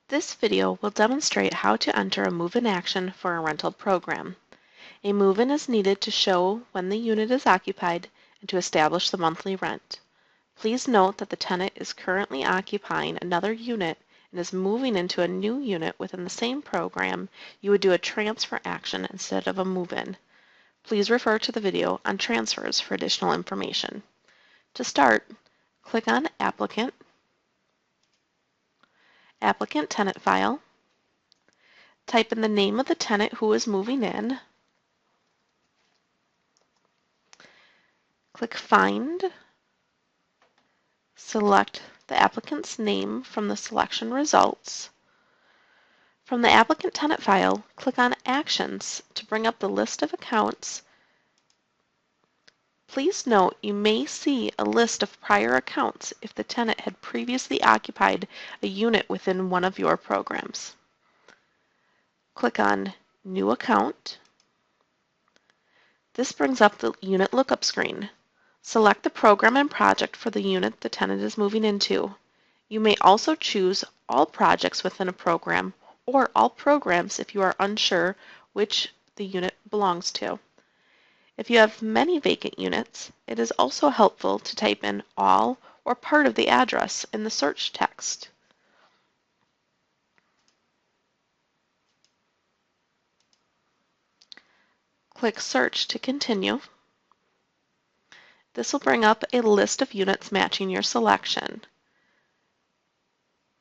This video will demonstrate how to enter a move-in action for a rental program. A move-in is needed to show when the unit is occupied and to establish the monthly rent. Please note that the tenant is currently occupying another unit and is moving into a new unit within the same program. You would do a transfer action instead of a move-in. Please refer to the video on transfers for additional information. To start, click on Applicant, Applicant Tenant File, type in the name of the tenant who is moving in, click Find, select the applicant's name from the selection results. From the applicant tenant file, click on Actions to bring up the list of accounts. Please note you may see a list of prior accounts if the tenant had previously occupied a unit within one of your programs. Click on New Account. This brings up the unit lookup screen. Select the program and project for the unit the tenant is moving into. You may also choose all projects within a program or all programs if you are unsure which the unit belongs to. If you have many vacant units, it is also helpful to type in all or part of the address in the search text. Click Search to continue. This will bring up a list of units matching your selection.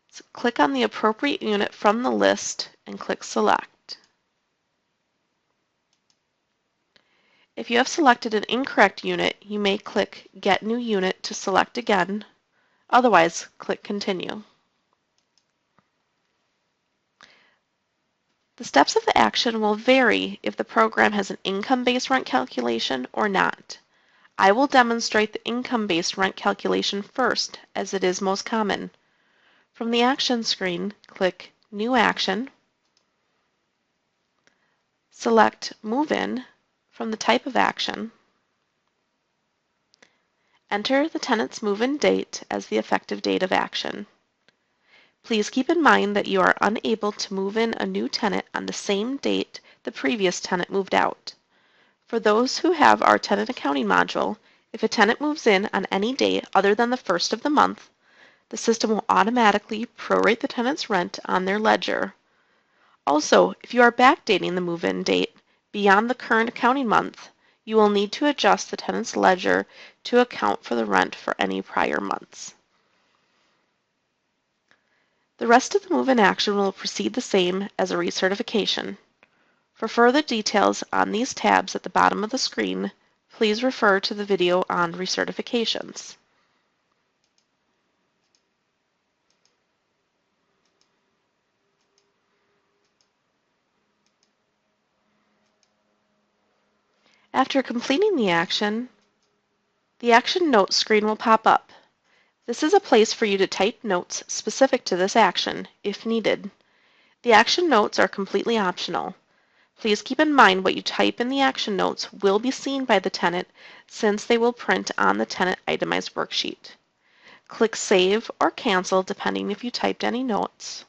So click on the appropriate unit from the list and click Select. If you have selected an incorrect unit, you may click Get New Unit to select again. Otherwise, click Continue. The steps of the action will vary if the program has an income-based rent calculation or not. I will demonstrate the income-based rent calculation first, as it is most common. From the Action screen, click New Action, select Move-In from the type of action, enter the tenant's move-in date as the effective date of action. Please keep in mind that you are unable to move in a new tenant on the same date the previous tenant moved out. For those who have our tenant accounting module, if a tenant moves in on any day other than the first of the month, the system will automatically prorate the tenant's rent on their ledger. Also, if you are backdating the move-in date beyond the current accounting month, you will need to adjust the tenant's ledger to account for the rent for any prior months. The rest of the move-in action will proceed the same as a recertification. For further details on these tabs at the bottom of the screen, please refer to the video on recertifications. After completing the action notes screen will pop up. This is a place for you to type notes specific to this action, if needed. The action notes are completely optional. Please keep in mind what you type in the action notes will be seen by the tenant since they will print on the tenant itemized worksheet. Click Save or Cancel depending if you typed any notes.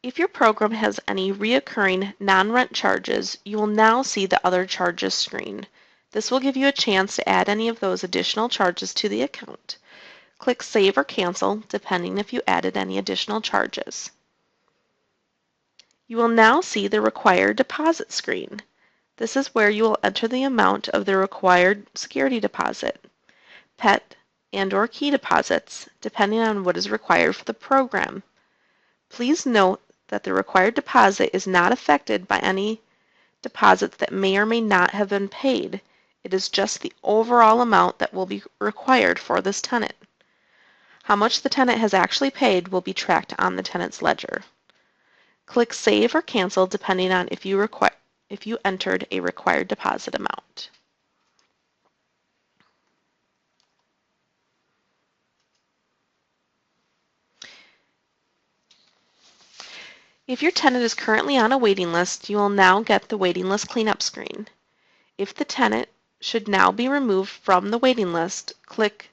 If your program has any reoccurring non-rent charges, you will now see the Other Charges screen. This will give you a chance to add any of those additional charges to the account. Click Save or Cancel depending if you added any additional charges. You will now see the Required Deposit screen. This is where you will enter the amount of the required security deposit, pet, and/or key deposits, depending on what is required for the program. Please note that the required deposit is not affected by any deposits that may or may not have been paid. It is just the overall amount that will be required for this tenant. How much the tenant has actually paid will be tracked on the tenant's ledger. Click Save or Cancel depending on if you entered a required deposit amount. If your tenant is currently on a waiting list, you will now get the waiting list cleanup screen. If the tenant should now be removed from the waiting list, click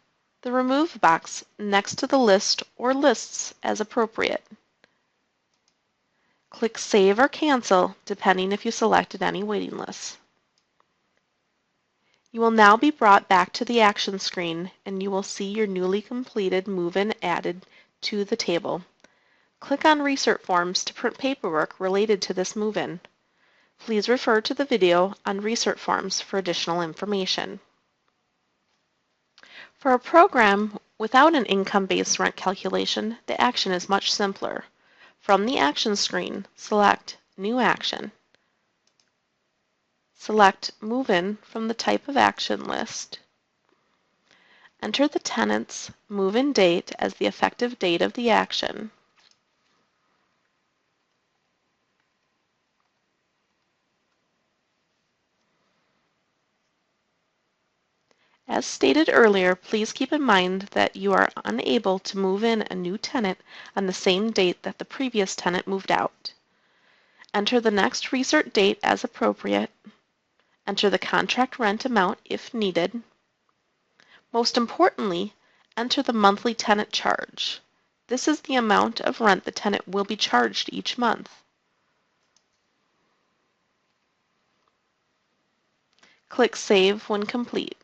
the Remove box next to the list or lists as appropriate. Click Save or Cancel, depending if you selected any waiting lists. You will now be brought back to the action screen and you will see your newly completed move-in added to the table. Click on Recert Forms to print paperwork related to this move-in. Please refer to the video on Recert Forms for additional information. For a program without an income-based rent calculation, the action is much simpler. From the action screen, select New Action. Select Move-In from the Type of Action list. Enter the tenant's move-in date as the effective date of the action. As stated earlier, please keep in mind that you are unable to move in a new tenant on the same date that the previous tenant moved out. Enter the next recert date as appropriate. Enter the contract rent amount if needed. Most importantly, enter the monthly tenant charge. This is the amount of rent the tenant will be charged each month. Click Save when complete.